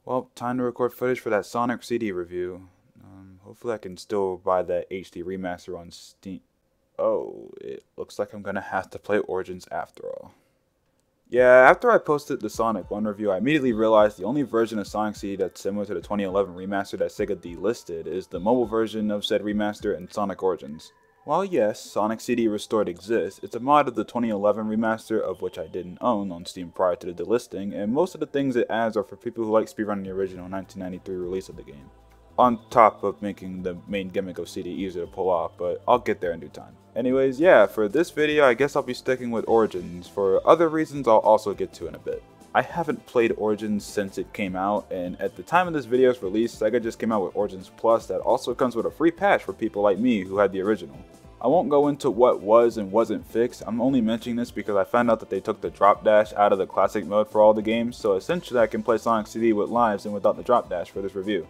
Well, time to record footage for that Sonic CD review. Hopefully I can still buy that HD remaster on Steam. Oh, it looks like I'm gonna have to play Origins after all. Yeah, after I posted the Sonic 1 review, I immediately realized the only version of Sonic CD that's similar to the 2011 remaster that Sega delisted is the mobile version of said remaster in Sonic Origins. While yes, Sonic CD Restored exists, it's a mod of the 2011 remaster, of which I didn't own on Steam prior to the delisting, and most of the things it adds are for people who like speedrunning the original 1993 release of the game. On top of making the main gimmick of CD easier to pull off, but I'll get there in due time. Anyways, yeah, for this video I guess I'll be sticking with Origins. For other reasons I'll also get to in a bit. I haven't played Origins since it came out, and at the time of this video's release, Sega just came out with Origins Plus that also comes with a free patch for people like me who had the original. I won't go into what was and wasn't fixed. I'm only mentioning this because I found out that they took the drop dash out of the classic mode for all the games, so essentially I can play Sonic CD with lives and without the drop dash for this review.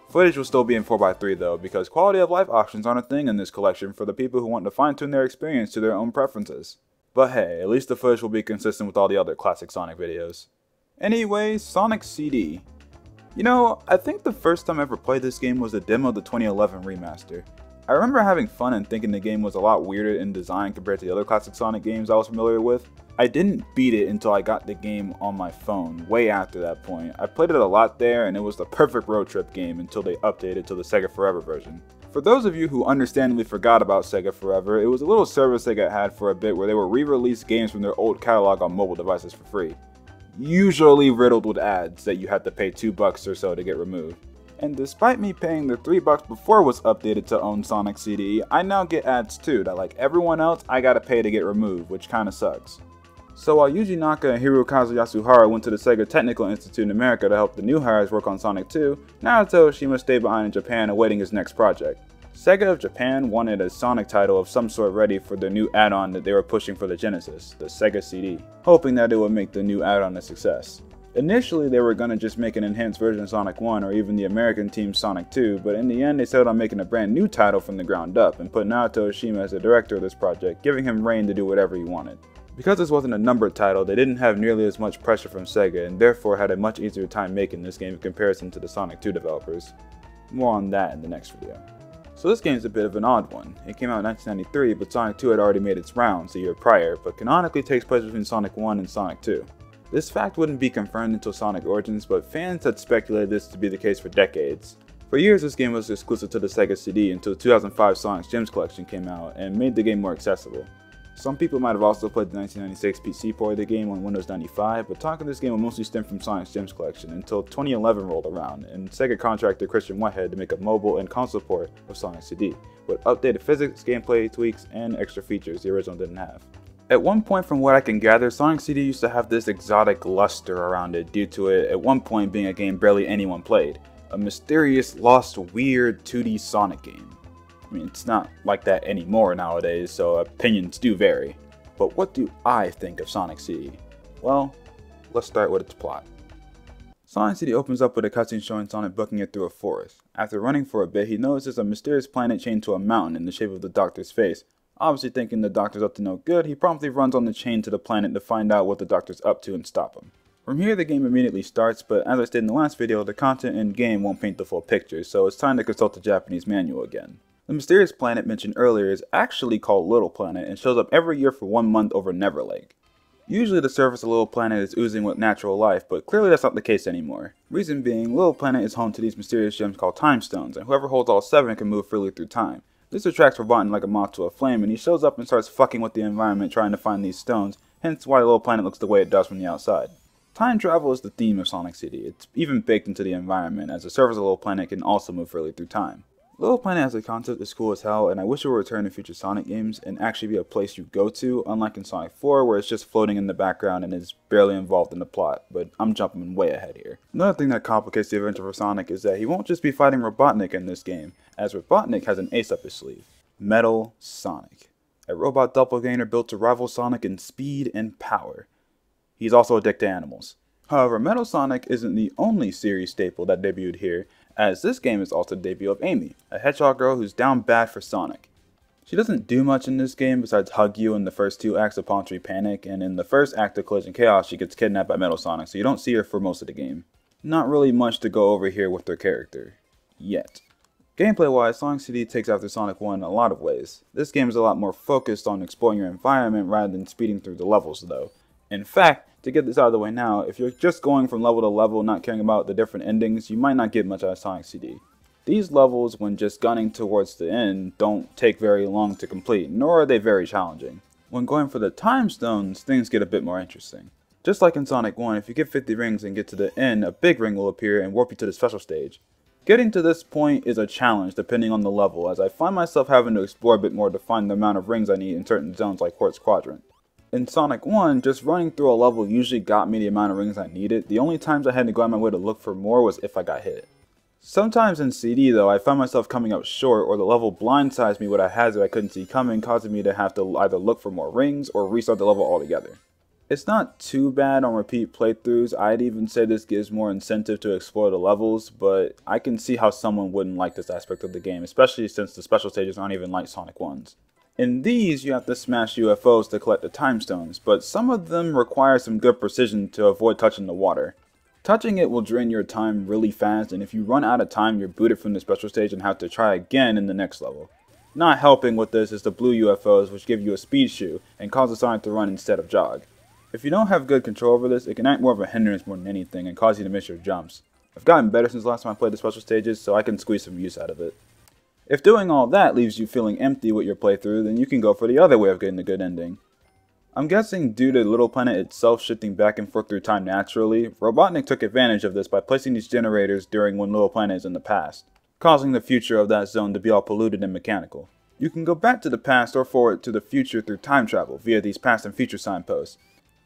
Footage will still be in 4x3 though, because quality of life options aren't a thing in this collection for the people who want to fine tune their experience to their own preferences. But hey, at least the footage will be consistent with all the other classic Sonic videos. Anyway, Sonic CD. You know, I think the first time I ever played this game was a demo of the 2011 remaster. I remember having fun and thinking the game was a lot weirder in design compared to the other classic Sonic games I was familiar with. I didn't beat it until I got the game on my phone, way after that point. I played it a lot there and it was the perfect road trip game until they updated to the Sega Forever version. For those of you who understandably forgot about Sega Forever, it was a little service Sega had for a bit where they would re-release games from their old catalog on mobile devices for free. Usually riddled with ads that you had to pay $2 or so to get removed. And despite me paying the $3 before it was updated to own Sonic CD, I now get ads too that, like everyone else, I gotta pay to get removed, which kinda sucks. So while Yuji Naka and Hirokazu Yasuhara went to the Sega Technical Institute in America to help the new hires work on Sonic 2, Naoto Ohshima stayed behind in Japan awaiting his next project. Sega of Japan wanted a Sonic title of some sort ready for their new add-on that they were pushing for the Genesis, the Sega CD, hoping that it would make the new add-on a success. Initially they were gonna just make an enhanced version of Sonic 1 or even the American team's Sonic 2, but in the end they settled on making a brand new title from the ground up and put Naoto Ohshima as the director of this project, giving him reign to do whatever he wanted. Because this wasn't a numbered title, they didn't have nearly as much pressure from Sega and therefore had a much easier time making this game in comparison to the Sonic 2 developers. More on that in the next video. So this game is a bit of an odd one. It came out in 1993, but Sonic 2 had already made its rounds the year prior, but canonically takes place between Sonic 1 and Sonic 2. This fact wouldn't be confirmed until Sonic Origins, but fans had speculated this to be the case for decades. For years this game was exclusive to the Sega CD until the 2005 Sonic's Gems collection came out and made the game more accessible. Some people might have also played the 1996 PC port of the game on Windows 95, but talk of this game will mostly stem from Sonic's Gems collection until 2011 rolled around, and Sega contracted Christian Whitehead to make a mobile and console port of Sonic CD, with updated physics, gameplay tweaks, and extra features the original didn't have. At one point, from what I can gather, Sonic CD used to have this exotic luster around it due to it at one point being a game barely anyone played. A mysterious, lost, weird 2D Sonic game. I mean, it's not like that anymore nowadays, so opinions do vary. But what do I think of Sonic CD? Well, let's start with its plot. Sonic CD opens up with a cutscene showing Sonic booking it through a forest. After running for a bit, he notices a mysterious planet chained to a mountain in the shape of the Doctor's face. Obviously thinking the Doctor's up to no good, he promptly runs on the chain to the planet to find out what the Doctor's up to and stop him. From here the game immediately starts, but as I stated in the last video, the content in game won't paint the full picture, so it's time to consult the Japanese manual again. The mysterious planet mentioned earlier is actually called Little Planet and shows up every year for 1 month over Never Lake. Usually the surface of Little Planet is oozing with natural life, but clearly that's not the case anymore. Reason being, Little Planet is home to these mysterious gems called Time Stones, and whoever holds all 7 can move freely through time. This attracts Robotin like a moth to a flame, and he shows up and starts fucking with the environment trying to find these stones, hence why Little Planet looks the way it does from the outside. Time travel is the theme of Sonic CD. It's even baked into the environment, as the surface of Little Planet can also move freely through time. Little Planet as a concept is cool as hell, and I wish it would return in future Sonic games and actually be a place you go to, unlike in Sonic 4 where it's just floating in the background and is barely involved in the plot, but I'm jumping way ahead here. Another thing that complicates the adventure for Sonic is that he won't just be fighting Robotnik in this game, as Robotnik has an ace up his sleeve. Metal Sonic. A robot doppelganger built to rival Sonic in speed and power. He's also addicted to animals. However, Metal Sonic isn't the only series staple that debuted here, as this game is also the debut of Amy, a hedgehog girl who's down bad for Sonic. She doesn't do much in this game besides hug you in the first 2 acts of Palm Tree Panic, and in the first act of Collision Chaos she gets kidnapped by Metal Sonic, so you don't see her for most of the game. Not really much to go over here with their character. Yet. Gameplay-wise, Sonic CD takes after Sonic 1 in a lot of ways. This game is a lot more focused on exploring your environment rather than speeding through the levels though. In fact, to get this out of the way now, if you're just going from level to level not caring about the different endings, you might not get much out of Sonic CD. These levels, when just gunning towards the end, don't take very long to complete, nor are they very challenging. When going for the time stones, things get a bit more interesting. Just like in Sonic 1, if you get 50 rings and get to the end, a big ring will appear and warp you to the special stage. Getting to this point is a challenge depending on the level, as I find myself having to explore a bit more to find the amount of rings I need in certain zones like Quartz Quadrant. In Sonic 1, just running through a level usually got me the amount of rings I needed. The only times I had to go out my way to look for more was if I got hit. Sometimes in CD though, I found myself coming up short or the level blindsides me with a hazard I couldn't see coming, causing me to have to either look for more rings or restart the level altogether. It's not too bad on repeat playthroughs. I'd even say this gives more incentive to explore the levels, but I can see how someone wouldn't like this aspect of the game, especially since the special stages aren't even like Sonic 1's. In these, you have to smash UFOs to collect the time stones, but some of them require some good precision to avoid touching the water. Touching it will drain your time really fast, and if you run out of time, you're booted from the special stage and have to try again in the next level. Not helping with this is the blue UFOs, which give you a speed shoe and cause the Sonic to run instead of jog. If you don't have good control over this, it can act more of a hindrance more than anything and cause you to miss your jumps. I've gotten better since the last time I played the special stages, so I can squeeze some use out of it. If doing all that leaves you feeling empty with your playthrough, then you can go for the other way of getting the good ending. I'm guessing due to Little Planet itself shifting back and forth through time naturally, Robotnik took advantage of this by placing these generators during when Little Planet is in the past, causing the future of that zone to be all polluted and mechanical. You can go back to the past or forward to the future through time travel via these past and future signposts.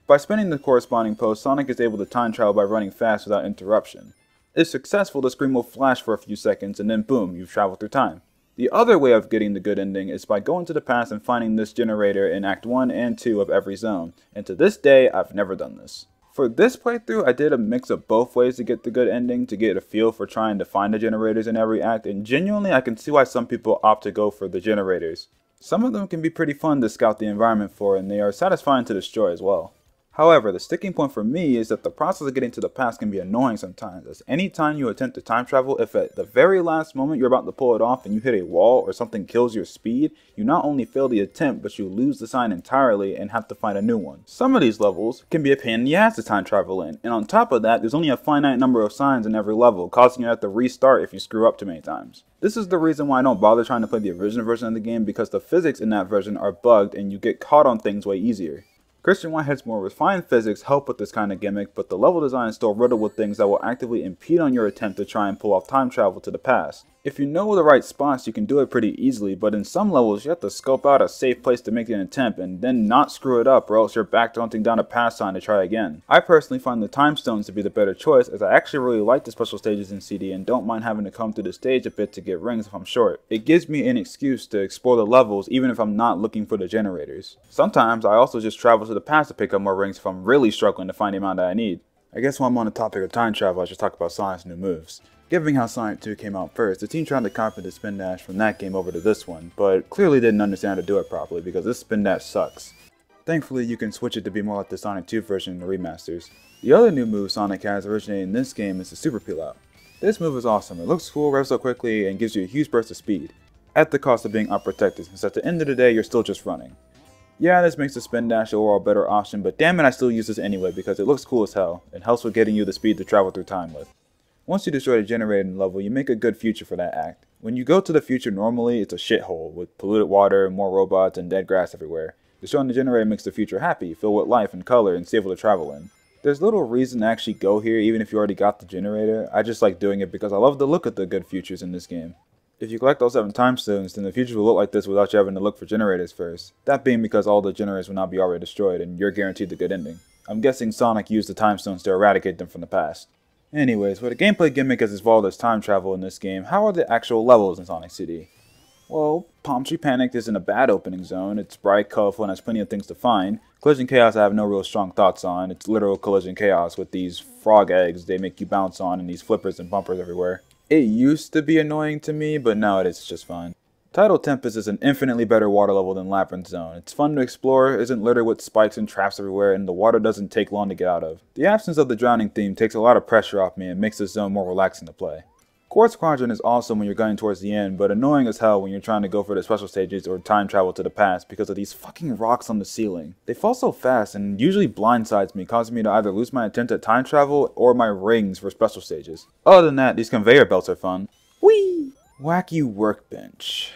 By spinning the corresponding post, Sonic is able to time travel by running fast without interruption. If successful, the screen will flash for a few seconds and then boom, you've traveled through time. The other way of getting the good ending is by going to the past and finding this generator in Act 1 and 2 of every zone, and to this day, I've never done this. For this playthrough, I did a mix of both ways to get the good ending, to get a feel for trying to find the generators in every act, and genuinely I can see why some people opt to go for the generators. Some of them can be pretty fun to scout the environment for, and they are satisfying to destroy as well. However, the sticking point for me is that the process of getting to the past can be annoying sometimes, as any time you attempt to time travel, if at the very last moment you're about to pull it off and you hit a wall or something kills your speed, you not only fail the attempt, but you lose the sign entirely and have to find a new one. Some of these levels can be a pain in the ass to time travel in, and on top of that, there's only a finite number of signs in every level, causing you to have to restart if you screw up too many times. This is the reason why I don't bother trying to play the original version of the game, because the physics in that version are bugged and you get caught on things way easier. Christian Whitehead's more refined physics help with this kind of gimmick, but the level design is still riddled with things that will actively impede on your attempt to try and pull off time travel to the past. If you know the right spots, you can do it pretty easily, but in some levels you have to scope out a safe place to make an attempt and then not screw it up, or else you're back to hunting down a pass sign to try again. I personally find the time stones to be the better choice, as I actually really like the special stages in CD and don't mind having to come through the stage a bit to get rings if I'm short. It gives me an excuse to explore the levels even if I'm not looking for the generators. Sometimes I also just travel to the past to pick up more rings if I'm really struggling to find the amount that I need. I guess while I'm on the topic of time travel, I should talk about Sonic's new moves. Given how Sonic 2 came out first, the team tried to copy the spin dash from that game over to this one, but clearly didn't understand how to do it properly because this spin dash sucks. Thankfully, you can switch it to be more like the Sonic 2 version in the remasters. The other new move Sonic has originated in this game is the Super Peel Out. This move is awesome, it looks cool, revs up quickly, and gives you a huge burst of speed, at the cost of being unprotected, since at the end of the day you're still just running. Yeah, this makes the spin dash the overall better option, but damn it, I still use this anyway because it looks cool as hell, and helps with getting you the speed to travel through time with. Once you destroy the generator in the level, you make a good future for that act. When you go to the future normally, it's a shithole, with polluted water, more robots, and dead grass everywhere. Destroying the generator makes the future happy, filled with life and color, and safe to travel in. There's little reason to actually go here even if you already got the generator. I just like doing it because I love the look of the good futures in this game. If you collect all 7 time stones, then the future will look like this without you having to look for generators first. That being because all the generators will now be already destroyed, and you're guaranteed the good ending. I'm guessing Sonic used the time stones to eradicate them from the past. Anyways, with a gameplay gimmick as involved as time travel in this game, how are the actual levels in Sonic CD? Well, Palm Tree Panic isn't a bad opening zone. It's bright, colorful, and has plenty of things to find. Collision Chaos I have no real strong thoughts on. It's literal collision chaos with these frog eggs they make you bounce on and these flippers and bumpers everywhere. It used to be annoying to me, but nowadays it's just fine. Tidal Tempest is an infinitely better water level than Labyrinth Zone. It's fun to explore, isn't littered with spikes and traps everywhere, and the water doesn't take long to get out of. The absence of the drowning theme takes a lot of pressure off me and makes this zone more relaxing to play. Quartz Quadrant is awesome when you're gunning towards the end, but annoying as hell when you're trying to go for the special stages or time travel to the past because of these fucking rocks on the ceiling. They fall so fast and usually blindsides me, causing me to either lose my attempt at time travel or my rings for special stages. Other than that, these conveyor belts are fun. Whee! Wacky Workbench.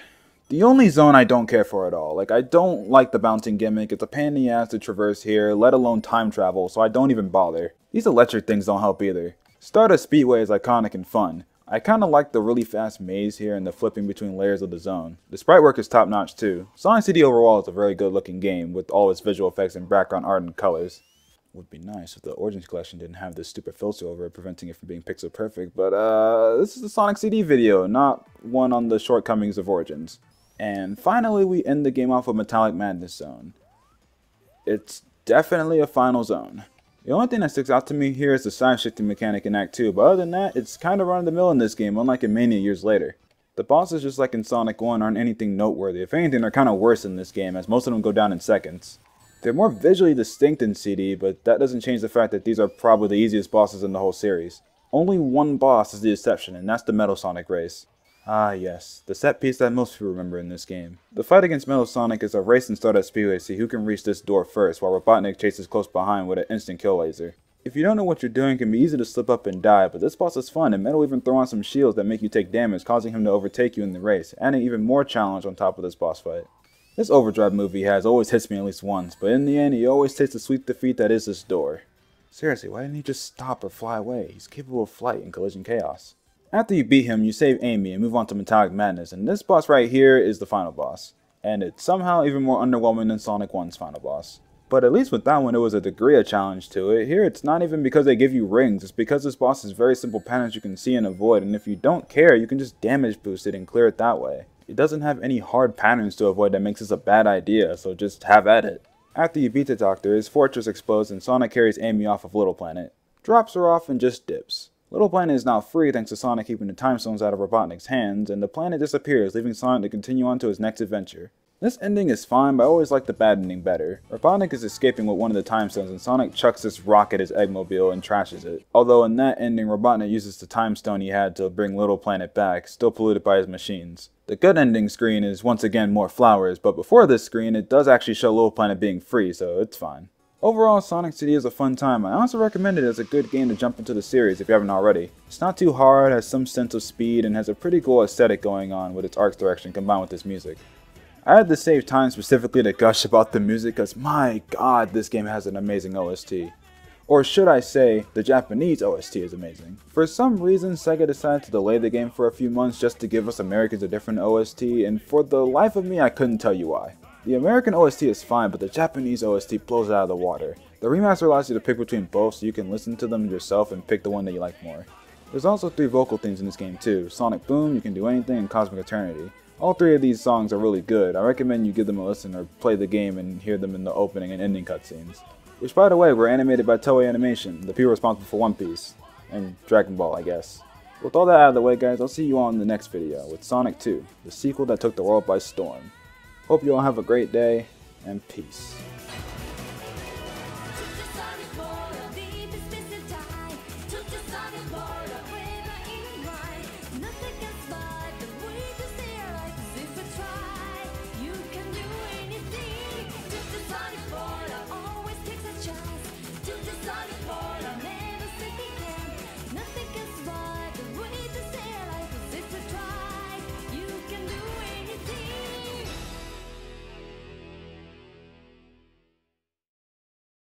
The only zone I don't care for at all. I don't like the bouncing gimmick, it's a pain in the ass to traverse here, let alone time travel, so I don't even bother. These electric things don't help either. Stardust Speedway is iconic and fun. I kinda like the really fast maze here and the flipping between layers of the zone. The sprite work is top notch too. Sonic CD overall is a very good looking game with all its visual effects and background art and colors. Would be nice if the Origins collection didn't have this stupid filter over it, preventing it from being pixel perfect, but this is a Sonic CD video, not one on the shortcomings of Origins. And finally we end the game off with Metallic Madness Zone. It's definitely a final zone. The only thing that sticks out to me here is the side shifting mechanic in Act 2, but other than that, it's kinda run of the mill in this game, unlike in Mania years later. The bosses, just like in Sonic 1, aren't anything noteworthy. If anything, they're kinda worse in this game, as most of them go down in seconds. They're more visually distinct in CD, but that doesn't change the fact that these are probably the easiest bosses in the whole series. Only one boss is the exception, and that's the Metal Sonic race. Ah yes, the set piece that most people remember in this game. The fight against Metal Sonic is a race in Stardust Speedway to see who can reach this door first, while Robotnik chases close behind with an instant kill laser. If you don't know what you're doing, it can be easy to slip up and die, but this boss is fun, and Metal even throw on some shields that make you take damage, causing him to overtake you in the race, adding even more challenge on top of this boss fight. This Overdrive move he has always hits me at least once, but in the end he always takes the sweet defeat that is this door. Seriously, why didn't he just stop or fly away? He's capable of flight in Collision Chaos. After you beat him, you save Amy and move on to Metallic Madness, and this boss right here is the final boss. And it's somehow even more underwhelming than Sonic 1's final boss. But at least with that one, it was a degree of challenge to it. Here, it's not even because they give you rings, it's because this boss has very simple patterns you can see and avoid, and if you don't care, you can just damage boost it and clear it that way. It doesn't have any hard patterns to avoid that makes this a bad idea, so just have at it. After you beat the Doctor, his fortress explodes and Sonic carries Amy off of Little Planet. Drops her off and just dips. Little Planet is now free thanks to Sonic keeping the time stones out of Robotnik's hands, and the planet disappears, leaving Sonic to continue on to his next adventure. This ending is fine, but I always like the bad ending better. Robotnik is escaping with one of the time stones, and Sonic chucks this rock at his Eggmobile and trashes it. Although in that ending, Robotnik uses the time stone he had to bring Little Planet back, still polluted by his machines. The good ending screen is once again more flowers, but before this screen, it does actually show Little Planet being free, so it's fine. Overall, Sonic CD is a fun time. I honestly recommend it as a good game to jump into the series if you haven't already. It's not too hard, has some sense of speed, and has a pretty cool aesthetic going on with its art direction combined with this music. I had to save time specifically to gush about the music because my god, this game has an amazing OST. Or should I say, the Japanese OST is amazing. For some reason, Sega decided to delay the game for a few months just to give us Americans a different OST, and for the life of me, I couldn't tell you why. The American OST is fine, but the Japanese OST blows it out of the water. The remaster allows you to pick between both so you can listen to them yourself and pick the one that you like more. There's also 3 vocal themes in this game too, Sonic Boom, You Can Do Anything, and Cosmic Eternity. All 3 of these songs are really good. I recommend you give them a listen or play the game and hear them in the opening and ending cutscenes. Which by the way, were animated by Toei Animation, the people responsible for One Piece. And Dragon Ball, I guess. With all that out of the way guys, I'll see you all in the next video with Sonic 2, the sequel that took the world by storm. Hope you all have a great day, and peace.